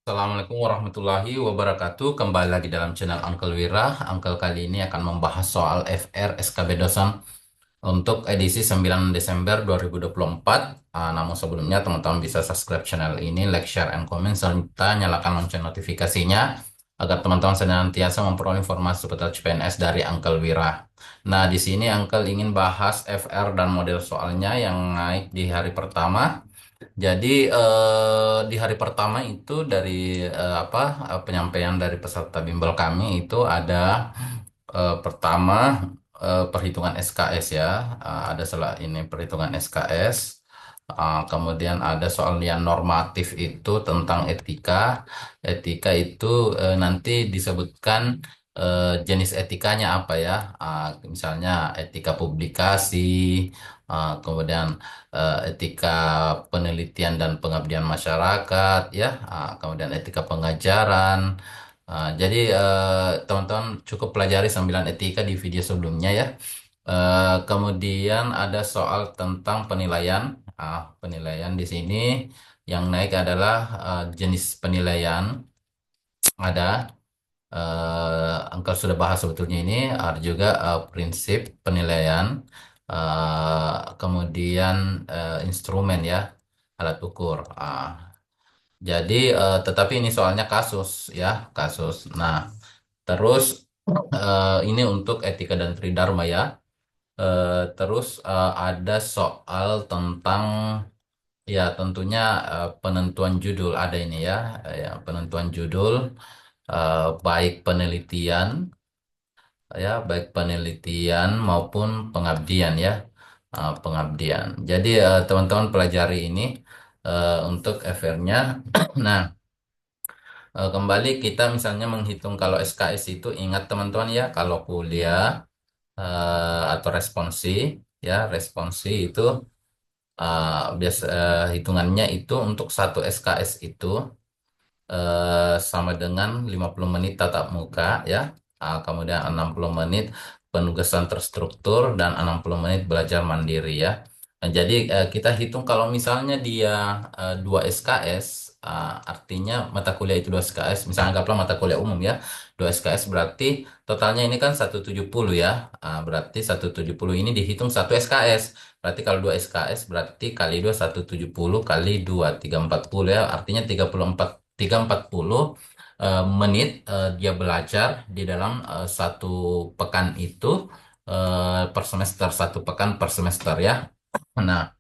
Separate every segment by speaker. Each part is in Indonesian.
Speaker 1: Assalamualaikum warahmatullahi wabarakatuh. Kembali lagi dalam channel Uncle Wira. Uncle kali ini akan membahas soal FR SKB Dosen untuk edisi 9 Desember 2024. Namun sebelumnya teman-teman bisa subscribe channel ini, like, share, and comment, serta nyalakan lonceng notifikasinya agar teman-teman senantiasa memperoleh informasi seputar CPNS dari Uncle Wira. Nah, di sini Uncle ingin bahas FR dan model soalnya yang naik di hari pertama. Jadi di hari pertama itu dari penyampaian dari peserta bimbel kami itu ada pertama perhitungan SKS ya. Ada salah ini perhitungan SKS. Kemudian ada soal yang normatif itu tentang etika. Etika itu nanti disebutkan jenis etikanya apa ya. Misalnya etika publikasi, kemudian etika penelitian dan pengabdian masyarakat ya, kemudian etika pengajaran. Jadi teman-teman cukup pelajari 9 etika di video sebelumnya ya. Kemudian ada soal tentang penilaian. Penilaian di sini yang naik adalah jenis penilaian. Ada Engkau sudah bahas sebetulnya ini ada juga prinsip penilaian, kemudian instrumen ya, alat ukur. Jadi tetapi ini soalnya kasus ya, kasus. Nah, terus ini untuk etika dan tridharma ya. Terus ada soal tentang ya tentunya penentuan judul ada ini ya, ya penentuan judul baik penelitian ya baik penelitian maupun pengabdian ya. Pengabdian. Jadi teman-teman pelajari ini untuk FR-nya. Nah, kembali kita misalnya menghitung kalau SKS itu ingat teman-teman ya kalau kuliah atau responsi ya responsi itu biasa hitungannya itu untuk satu SKS itu sama dengan 50 menit tatap muka ya. Kemudian 60 menit penugasan terstruktur dan 60 menit belajar mandiri ya. Nah, jadi kita hitung kalau misalnya dia 2 SKS, artinya mata kuliah itu 2 SKS, misalnya anggaplah mata kuliah umum ya, 2 SKS berarti totalnya ini kan 170 ya. Berarti 170 ini dihitung 1 SKS. Berarti kalau 2 SKS berarti kali 2 170 kali 2 340 ya, artinya 340 menit dia belajar di dalam satu pekan itu per semester, satu pekan per semester ya. Nah,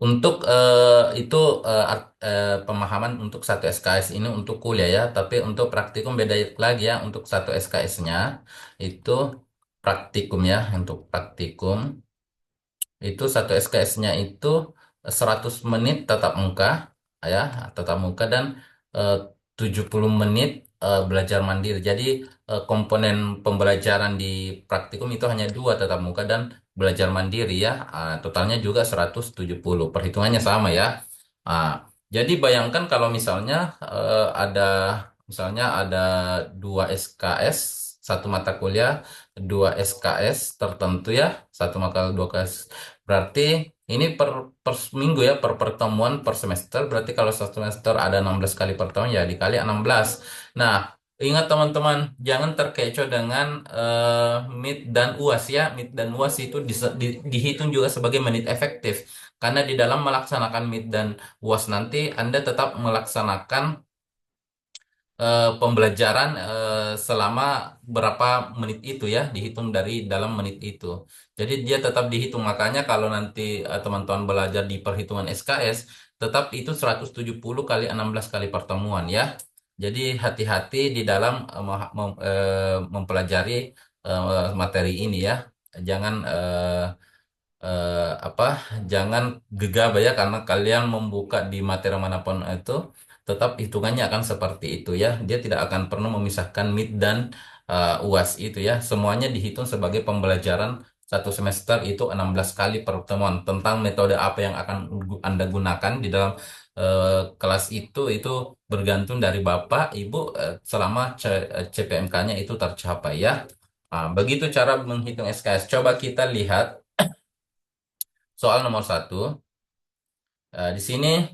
Speaker 1: untuk itu pemahaman untuk satu SKS ini untuk kuliah ya, tapi untuk praktikum beda lagi ya. Untuk satu SKS-nya itu praktikum ya, untuk praktikum itu satu SKS-nya itu 100 menit tatap muka ya, tatap muka dan eh, 70 menit belajar mandiri. Jadi komponen pembelajaran di praktikum itu hanya dua, tatap muka dan belajar mandiri ya. Totalnya juga 170. Perhitungannya sama ya. Ah, jadi bayangkan kalau misalnya ada dua SKS, satu mata kuliah, dua SKS tertentu ya, satu mata dua KS. Berarti ini per minggu ya, per pertemuan per semester. Berarti kalau satu semester ada 16 kali pertemuan ya dikali 16. Nah, ingat teman-teman, jangan terkecoh dengan MIT dan UAS ya. MIT dan UAS itu dihitung juga sebagai menit efektif. Karena di dalam melaksanakan MIT dan UAS nanti Anda tetap melaksanakan pembelajaran selama berapa menit itu ya, dihitung dari dalam menit itu. Jadi dia tetap dihitung. Makanya kalau nanti teman-teman belajar di perhitungan SKS, tetap itu 170 kali 16 kali pertemuan ya. Jadi hati-hati di dalam mempelajari materi ini ya. Jangan apa jangan gegabah ya karena kalian membuka di materi manapun itu tetap hitungannya akan seperti itu ya, dia tidak akan pernah memisahkan mid dan UAS itu ya, semuanya dihitung sebagai pembelajaran satu semester itu 16 kali pertemuan. Tentang metode apa yang akan Anda gunakan di dalam kelas itu bergantung dari Bapak Ibu selama CPMK-nya itu tercapai ya. Begitu cara menghitung SKS. Coba kita lihat soal nomor satu. Di sini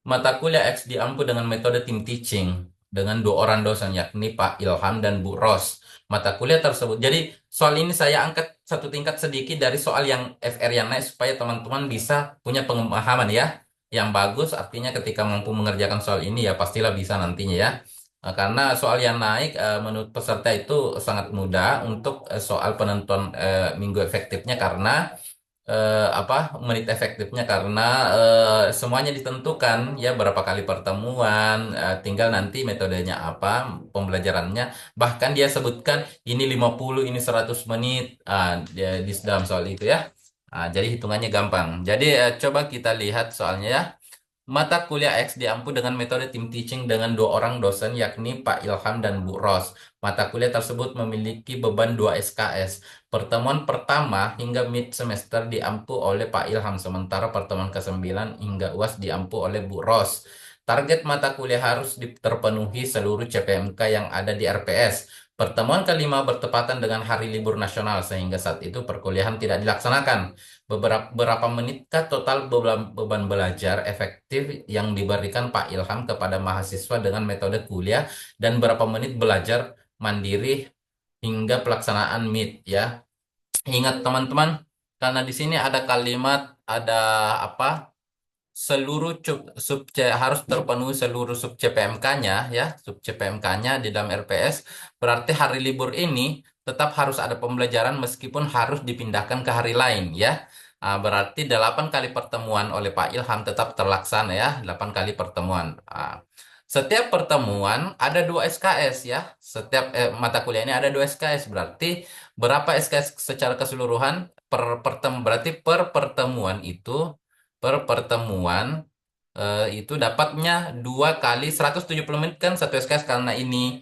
Speaker 1: mata kuliah X diampu dengan metode team teaching dengan dua orang dosen yakni Pak Ilham dan Bu Ros. Mata kuliah tersebut. Jadi soal ini saya angkat satu tingkat sedikit dari soal yang FR yang naik supaya teman-teman bisa punya pemahaman ya. Yang bagus artinya ketika mampu mengerjakan soal ini ya pastilah bisa nantinya ya. Karena soal yang naik menurut peserta itu sangat mudah untuk soal penentuan minggu efektifnya karena apa menit efektifnya karena semuanya ditentukan ya berapa kali pertemuan, tinggal nanti metodenya apa, pembelajarannya. Bahkan dia sebutkan ini 50 ini 100 menit di dalam soal itu ya. Jadi hitungannya gampang. Jadi coba kita lihat soalnya ya. Mata kuliah X diampu dengan metode team teaching dengan dua orang dosen yakni Pak Ilham dan Bu Ros. Mata kuliah tersebut memiliki beban 2 SKS. Pertemuan pertama hingga mid semester diampu oleh Pak Ilham, sementara pertemuan ke-9 hingga UAS diampu oleh Bu Ros. Target mata kuliah harus terpenuhi seluruh CPMK yang ada di RPS. Pertemuan kelima bertepatan dengan hari libur nasional sehingga saat itu perkuliahan tidak dilaksanakan. Berapa menitkah total beban belajar efektif yang diberikan Pak Ilham kepada mahasiswa dengan metode kuliah dan berapa menit belajar mandiri hingga pelaksanaan MIT ya. Ingat teman-teman, karena di sini ada kalimat ada apa? Seluruh sub harus terpenuhi seluruh sub CPMK-nya ya, sub CPMK-nya di dalam RPS. Berarti hari libur ini tetap harus ada pembelajaran meskipun harus dipindahkan ke hari lain ya. Berarti 8 kali pertemuan oleh Pak Ilham tetap terlaksana ya, 8 kali pertemuan. Setiap pertemuan ada 2 SKS ya. Setiap mata kuliah ini ada 2 SKS. Berarti berapa SKS secara keseluruhan berarti per pertemuan itu itu dapatnya 2 kali 170 menit kan satu SKS karena ini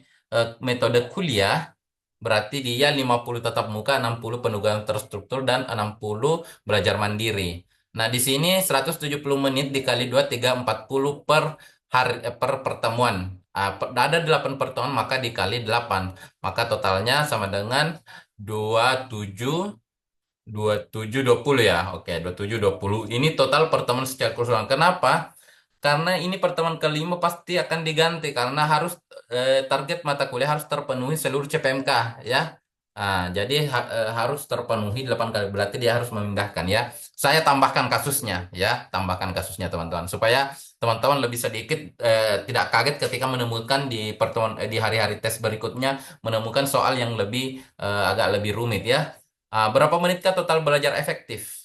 Speaker 1: metode kuliah berarti dia 50 tatap muka, 60 penugasan terstruktur dan 60 belajar mandiri. Nah, di sini 170 menit dikali 2 340 per hari per pertemuan. Ada 8 pertemuan maka dikali 8. Maka totalnya sama dengan 27 27 20 ya. Oke, 27 20. Ini total pertemuan secara keseluruhan. Kenapa? Karena ini pertemuan kelima pasti akan diganti karena harus target mata kuliah harus terpenuhi seluruh CPMK ya. Jadi harus terpenuhi 8 kali berarti dia harus memindahkan ya. Saya tambahkan kasusnya ya, tambahkan kasusnya teman-teman supaya teman-teman lebih sedikit tidak kaget ketika menemukan di pertemuan di hari-hari tes berikutnya menemukan soal yang lebih agak lebih rumit ya. Berapa menitkah total belajar efektif?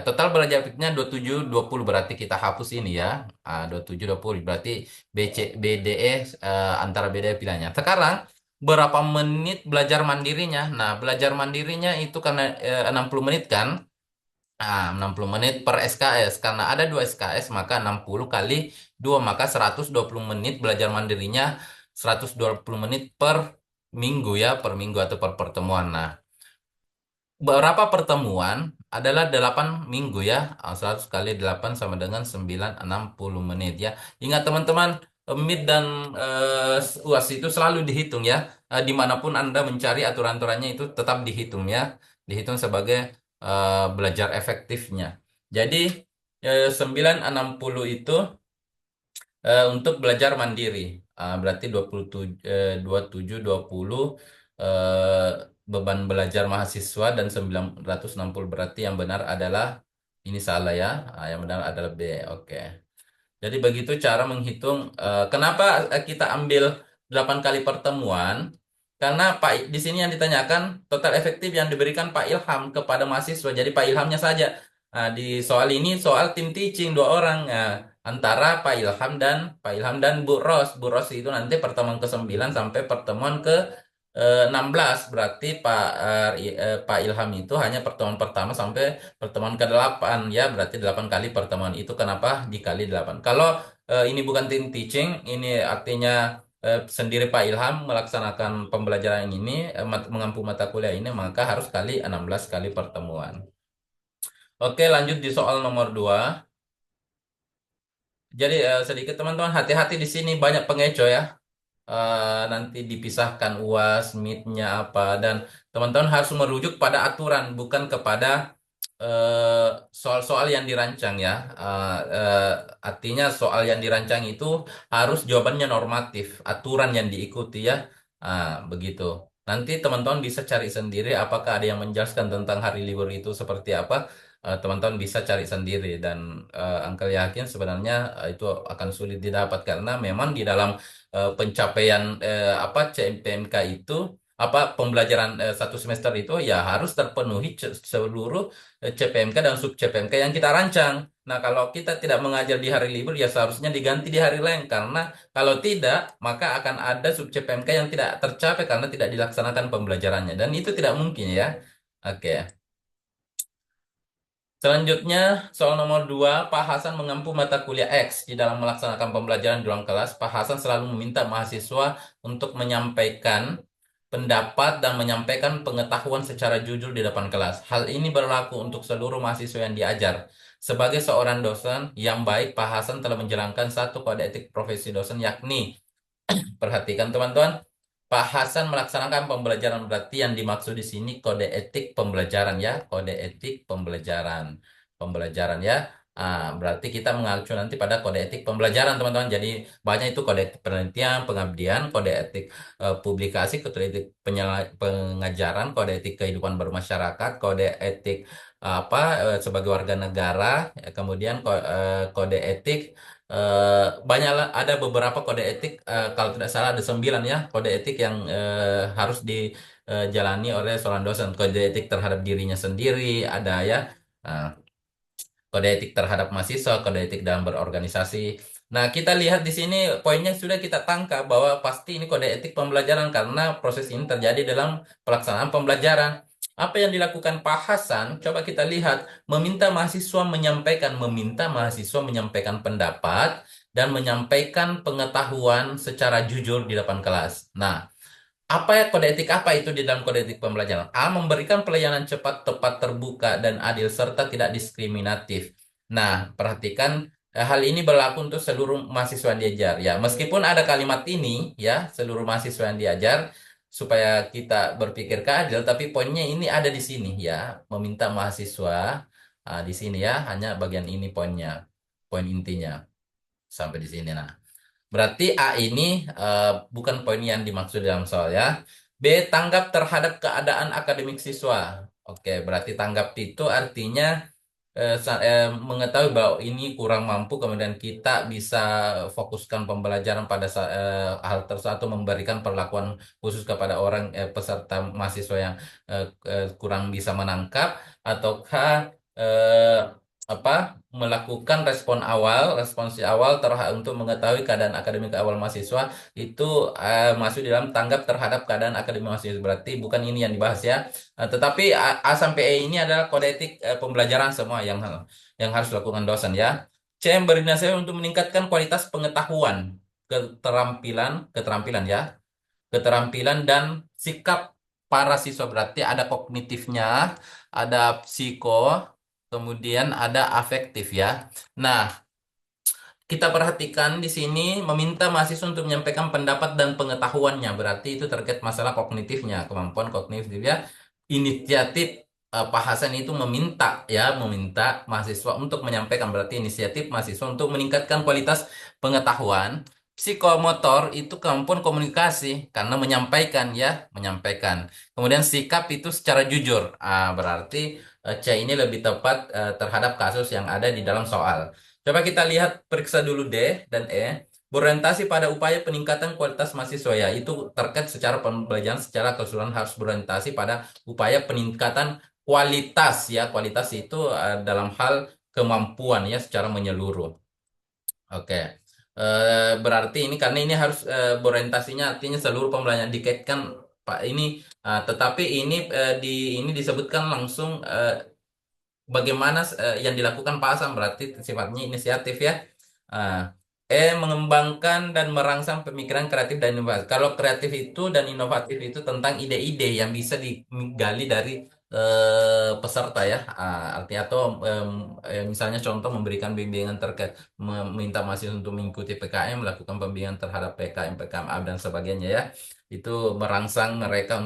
Speaker 1: Total belajar efektifnya 27 20 berarti kita hapus ini ya. 27 20 berarti BDE antara BDE pilihannya. Sekarang berapa menit belajar mandirinya? Nah, belajar mandirinya itu karena 60 menit kan? 60 menit per SKS. Karena ada 2 SKS maka 60 kali 2 maka 120 menit belajar mandirinya 120 menit per minggu ya, per minggu atau per pertemuan. Nah, berapa pertemuan adalah 8 minggu ya. 100 kali 8 sama dengan 960 menit ya. Ingat teman-teman, MIT dan UAS itu selalu dihitung ya. Dimanapun Anda mencari aturan-aturannya itu tetap dihitung ya. Dihitung sebagai belajar efektifnya. Jadi 960 itu untuk belajar mandiri. Berarti 27 20 eh, beban belajar mahasiswa dan 960 berarti yang benar adalah ini salah ya. Yang benar adalah B. Oke. Jadi begitu cara menghitung kenapa kita ambil 8 kali pertemuan? Karena di sini yang ditanyakan total efektif yang diberikan Pak Ilham kepada mahasiswa. Jadi Pak Ilhamnya saja. Di soal ini soal tim teaching dua orang antara Pak Ilham dan Bu Ros. Bu Ros itu nanti pertemuan ke-9 sampai pertemuan ke 16 berarti Pak Ilham itu hanya pertemuan pertama sampai pertemuan ke-8 ya berarti 8 kali pertemuan itu kenapa dikali 8 kalau ini bukan team teaching ini artinya sendiri Pak Ilham melaksanakan pembelajaran ini mengampu mata kuliah ini maka harus kali 16 kali pertemuan. Oke, lanjut di soal nomor 2. Jadi sedikit teman-teman hati-hati di sini banyak pengecoh ya. Nanti dipisahkan UAS, MIT-nya apa dan teman-teman harus merujuk pada aturan bukan kepada soal-soal yang dirancang ya. Artinya soal yang dirancang itu harus jawabannya normatif, aturan yang diikuti ya. Begitu. Nanti teman-teman bisa cari sendiri apakah ada yang menjelaskan tentang hari libur itu seperti apa. Teman-teman bisa cari sendiri dan Uncle yakin sebenarnya itu akan sulit didapat karena memang di dalam pencapaian apa CMPMK itu apa pembelajaran satu semester itu ya harus terpenuhi seluruh CPMK dan sub CPMK yang kita rancang. Nah, kalau kita tidak mengajar di hari libur, ya seharusnya diganti di hari lain. Karena kalau tidak, maka akan ada sub CPMK yang tidak tercapai karena tidak dilaksanakan pembelajarannya. Dan itu tidak mungkin ya. Oke. Selanjutnya, soal nomor 2, Pak Hasan mengampu mata kuliah X. Di dalam melaksanakan pembelajaran di ruang kelas, Pak Hasan selalu meminta mahasiswa untuk menyampaikan pendapat dan menyampaikan pengetahuan secara jujur di depan kelas. Hal ini berlaku untuk seluruh mahasiswa yang diajar. Sebagai seorang dosen yang baik, Pak Hasan telah menjalankan satu kode etik profesi dosen, yakni perhatikan teman-teman. Pak Hasan melaksanakan pembelajaran berarti yang dimaksud di sini kode etik pembelajaran ya, kode etik pembelajaran, pembelajaran ya. Berarti kita mengacu nanti pada kode etik pembelajaran teman-teman. Jadi banyak itu kode etik penelitian, pengabdian, kode etik publikasi, kode etik pengajaran, kode etik kehidupan bermasyarakat, kode etik apa sebagai warga negara, kemudian kode etik banyaklah ada beberapa kode etik kalau tidak salah ada 9 ya kode etik yang harus dijalani oleh seorang dosen. Kode etik terhadap dirinya sendiri ada ya. Nah, kode etik terhadap mahasiswa, kode etik dalam berorganisasi. Nah, kita lihat di sini poinnya sudah kita tangkap bahwa pasti ini kode etik pembelajaran karena proses ini terjadi dalam pelaksanaan pembelajaran. Apa yang dilakukan Pak Hasan? Coba kita lihat, meminta mahasiswa menyampaikan pendapat dan menyampaikan pengetahuan secara jujur di depan kelas. Nah, apa ya kode etik apa itu di dalam kode etik pembelajaran? A. Memberikan pelayanan cepat, tepat, terbuka, dan adil serta tidak diskriminatif. Nah, perhatikan hal ini berlaku untuk seluruh mahasiswa yang diajar ya. Meskipun ada kalimat ini ya, seluruh mahasiswa yang diajar supaya kita berpikir keadil, tapi poinnya ini ada di sini ya. Meminta mahasiswa di sini ya, hanya bagian ini poinnya, poin intinya sampai di sini. Nah. Berarti A ini bukan poin yang dimaksud dalam soal ya. B. Tanggap terhadap keadaan akademik siswa. Oke, berarti tanggap itu artinya mengetahui bahwa ini kurang mampu, kemudian kita bisa fokuskan pembelajaran pada hal tersebut, memberikan perlakuan khusus kepada orang peserta mahasiswa yang kurang bisa menangkap, ataukah eh, apa melakukan responsi awal untuk mengetahui keadaan akademik awal mahasiswa itu masuk di dalam tanggap terhadap keadaan akademik mahasiswa. Berarti bukan ini yang dibahas ya. Tetapi A sampai E ini adalah kode etik pembelajaran semua yang harus dilakukan dosen ya. C. Beri nasihat untuk meningkatkan kualitas pengetahuan, keterampilan ya, keterampilan dan sikap para siswa. Berarti ada kognitifnya, ada psiko, kemudian ada afektif ya. Nah, kita perhatikan di sini meminta mahasiswa untuk menyampaikan pendapat dan pengetahuannya. Berarti itu terkait masalah kognitifnya, kemampuan kognitifnya. Inisiatif Pak Hasan itu meminta mahasiswa untuk menyampaikan. Berarti inisiatif mahasiswa untuk meningkatkan kualitas pengetahuan. Psikomotor itu kemampuan komunikasi karena menyampaikan. Kemudian sikap itu secara jujur. Berarti C ini lebih tepat terhadap kasus yang ada di dalam soal. Coba kita lihat periksa dulu D dan E. Berorientasi pada upaya peningkatan kualitas mahasiswa ya. Itu terkait secara pembelajaran secara keseluruhan harus berorientasi pada upaya peningkatan kualitas ya. Kualitas itu dalam hal kemampuan ya secara menyeluruh. Oke. Berarti ini karena ini harus berorientasinya artinya seluruh pembelajaran dikaitkan Pak ini tetapi ini ini disebutkan langsung bagaimana yang dilakukan Pak Asam berarti sifatnya inisiatif ya. Ah, mengembangkan dan merangsang pemikiran kreatif dan inovatif. Kalau kreatif itu dan inovatif itu tentang ide-ide yang bisa digali dari peserta ya. Artinya atau misalnya contoh memberikan bimbingan terkait meminta mahasiswa untuk mengikuti PKM, melakukan pembimbingan terhadap PKM, PKM dan sebagainya ya. Itu merangsang mereka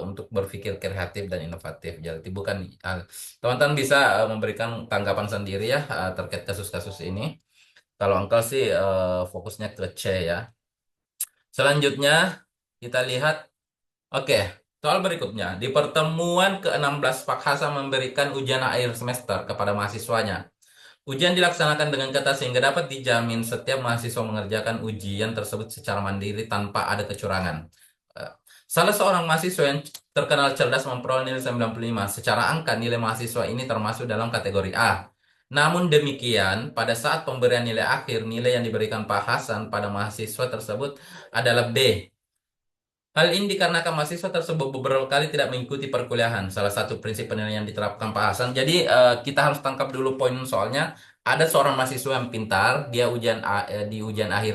Speaker 1: untuk berpikir kreatif dan inovatif. Jadi bukan teman-teman bisa memberikan tanggapan sendiri ya terkait kasus-kasus ini. Kalau engkau sih fokusnya ke C ya. Selanjutnya kita lihat. Oke, soal berikutnya. Di pertemuan ke-16, Pak Hasan memberikan ujian akhir semester kepada mahasiswanya. Ujian dilaksanakan dengan ketat sehingga dapat dijamin setiap mahasiswa mengerjakan ujian tersebut secara mandiri tanpa ada kecurangan. Eh, Salah seorang mahasiswa yang terkenal cerdas memperoleh nilai 95. Secara angka, nilai mahasiswa ini termasuk dalam kategori A. Namun demikian, pada saat pemberian nilai akhir, nilai yang diberikan Pak Hasan pada mahasiswa tersebut adalah B. Hal ini dikarenakan mahasiswa tersebut beberapa kali tidak mengikuti perkuliahan. Salah satu prinsip penilaian yang diterapkan Pak Hasan. Jadi kita harus tangkap dulu poin soalnya. Ada seorang mahasiswa yang pintar, dia di ujian akhir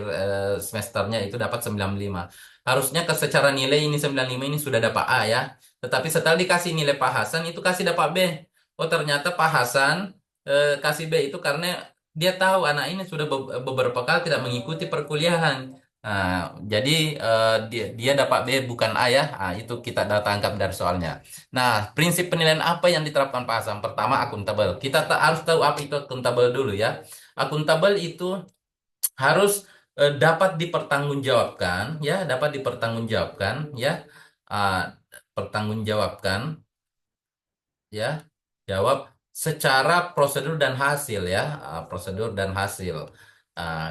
Speaker 1: semesternya itu dapat 95. Harusnya secara nilai ini 95 ini sudah dapat A ya. Tetapi setelah dikasih nilai Pak Hasan itu kasih dapat B. Oh ternyata Pak Hasan kasih B itu karena dia tahu anak ini sudah beberapa kali tidak mengikuti perkuliahan. Nah, jadi dia dapat B bukan A ya. Nah, itu kita udah tangkap dari soalnya. Nah, prinsip penilaian apa yang diterapkan Pak Hasan? Pertama, akuntabel. Kita harus tahu apa itu akuntabel dulu ya. Akuntabel itu harus dapat dipertanggungjawabkan ya, dapat dipertanggungjawabkan ya. Ah, pertanggungjawabkan ya. Jawab secara prosedur dan hasil ya. Prosedur dan hasil.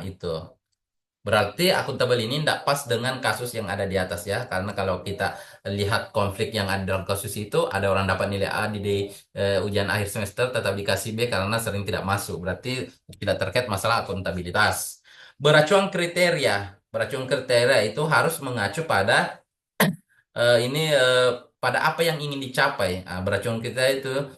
Speaker 1: Itu. Berarti akuntabel ini tidak pas dengan kasus yang ada di atas ya. Karena kalau kita lihat konflik yang ada dalam kasus itu, ada orang dapat nilai A di ujian akhir semester tetap dikasih B karena sering tidak masuk. Berarti tidak terkait masalah akuntabilitas. Beracuan kriteria itu harus mengacu pada apa yang ingin dicapai. Beracuan kriteria itu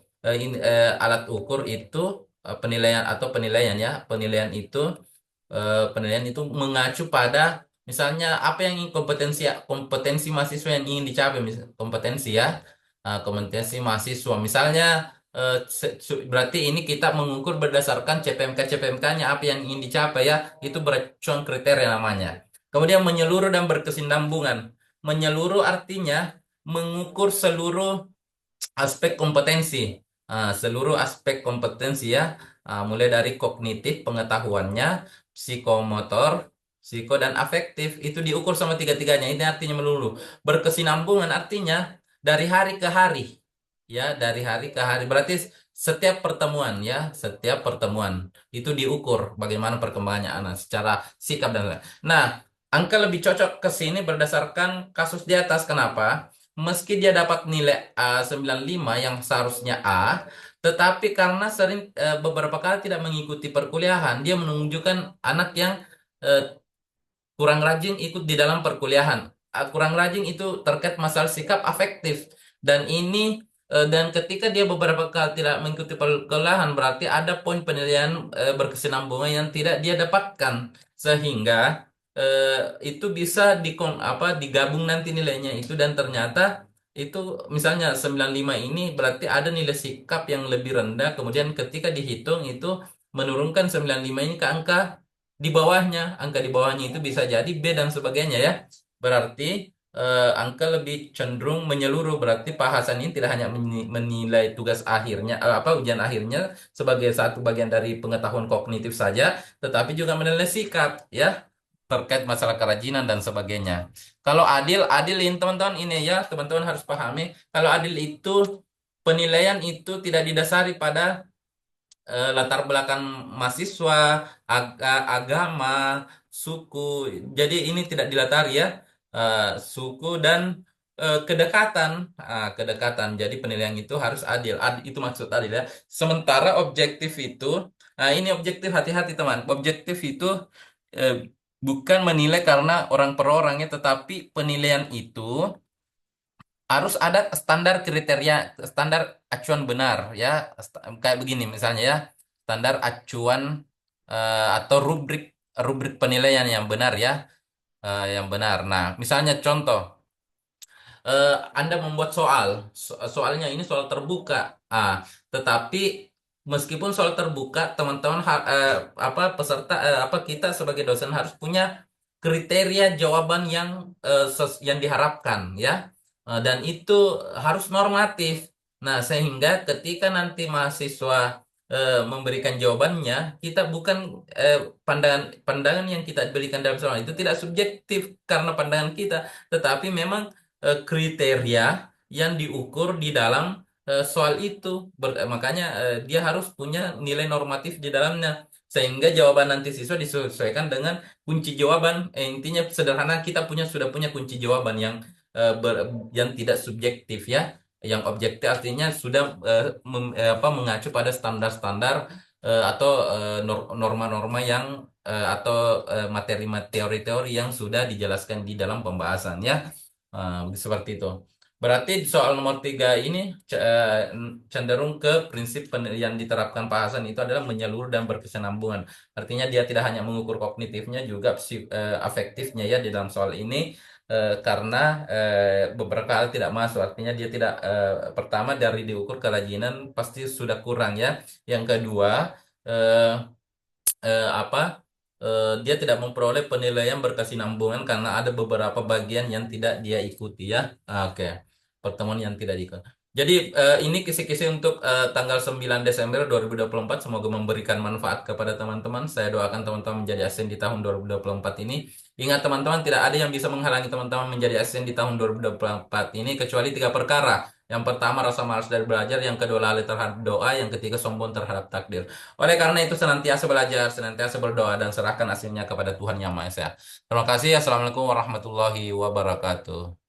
Speaker 1: alat ukur itu penilaian atau penilaian ya. Penilaian itu mengacu pada misalnya apa yang ingin kompetensi mahasiswa yang ingin dicapai kompetensi ya. Kompetensi mahasiswa misalnya berarti ini kita mengukur berdasarkan CPMK-nya apa yang ingin dicapai ya itu beracuan kriteria namanya. Kemudian menyeluruh dan berkesinambungan. Menyeluruh artinya mengukur seluruh aspek kompetensi. Seluruh aspek kompetensi ya, mulai dari kognitif pengetahuannya, psikomotor, psiko dan afektif itu diukur sama tiga-tiganya. Ini artinya melulu. Berkesinambungan artinya dari hari ke hari. Ya, dari hari ke hari. Berarti setiap pertemuan itu diukur bagaimana perkembangannya anak secara sikap dan lain. Nah, angka lebih cocok ke sini berdasarkan kasus di atas. Kenapa? Meski dia dapat nilai A 95 yang seharusnya A, tetapi karena beberapa kali tidak mengikuti perkuliahan, dia menunjukkan anak yang eh, kurang rajin ikut di dalam perkuliahan. Kurang rajin itu terkait masalah sikap afektif. Dan ketika dia beberapa kali tidak mengikuti perkuliahan berarti ada poin penilaian berkesinambungan yang tidak dia dapatkan sehingga itu bisa digabung nanti nilainya itu dan ternyata itu misalnya 95 ini berarti ada nilai sikap yang lebih rendah kemudian ketika dihitung itu menurunkan 95 ini ke angka di bawahnya itu bisa jadi B dan sebagainya ya. Berarti angka lebih cenderung menyeluruh. Berarti Pak Hasan ini tidak hanya menilai tugas akhirnya, ujian akhirnya sebagai satu bagian dari pengetahuan kognitif saja, tetapi juga menilai sikap ya terkait masalah kerajinan dan sebagainya. Kalau adil ini teman-teman ini ya teman-teman harus pahami. Kalau adil itu penilaian itu tidak didasari pada latar belakang mahasiswa, agama, suku. Jadi ini tidak dilatari ya, suku dan kedekatan. Kedekatan. Jadi penilaian itu harus adil. Itu maksud adil ya. Sementara objektif itu, ini objektif hati-hati teman. Objektif itu eh, bukan menilai karena orang per orangnya, tetapi penilaian itu harus ada standar acuan benar ya. Kayak begini misalnya ya standar acuan atau rubrik rubrik penilaian yang benar ya, yang benar. Nah misalnya contoh Anda membuat soal. Soalnya ini soal terbuka. Tetapi meskipun soal terbuka, teman-teman apa peserta apa kita sebagai dosen harus punya kriteria jawaban yang diharapkan ya. Dan itu harus normatif. Nah, sehingga ketika nanti mahasiswa memberikan jawabannya, kita bukan pandangan yang kita berikan dalam soal itu tidak subjektif karena pandangan kita, tetapi memang kriteria yang diukur di dalam soal itu. Makanya dia harus punya nilai normatif di dalamnya. Sehingga jawaban nanti siswa disesuaikan dengan kunci jawaban. Intinya sederhana, kita sudah punya kunci jawaban yang tidak subjektif ya. Yang objektif artinya sudah mengacu pada standar-standar atau norma-norma atau materi-materi teori-teori yang sudah dijelaskan di dalam pembahasan ya. Seperti itu. Berarti soal nomor 3 ini cenderung ke prinsip yang diterapkan Pak Hasan itu adalah menyeluruh dan berkesinambungan. Artinya dia tidak hanya mengukur kognitifnya, juga afektifnya ya di dalam soal ini. Karena beberapa hal tidak masuk. Artinya dia tidak, pertama dari diukur kerajinan pasti sudah kurang ya. Yang kedua, eh, apa dia tidak memperoleh penilaian berkesinambungan karena ada beberapa bagian yang tidak dia ikuti ya. Oke. Pertemuan yang tidak diikuti. Jadi ini kisi-kisi untuk tanggal 9 Desember 2024 semoga memberikan manfaat kepada teman-teman. Saya doakan teman-teman menjadi ASN di tahun 2024 ini. Ingat teman-teman, tidak ada yang bisa menghalangi teman-teman menjadi ASN di tahun 2024 ini kecuali tiga perkara. Yang pertama rasa malas dari belajar, yang kedua lalai terhadap doa, yang ketiga sombong terhadap takdir. Oleh karena itu senantiasa belajar, senantiasa berdoa dan serahkan hasilnya kepada Tuhan Yang Maha Esa. Terima kasih. Assalamualaikum warahmatullahi wabarakatuh.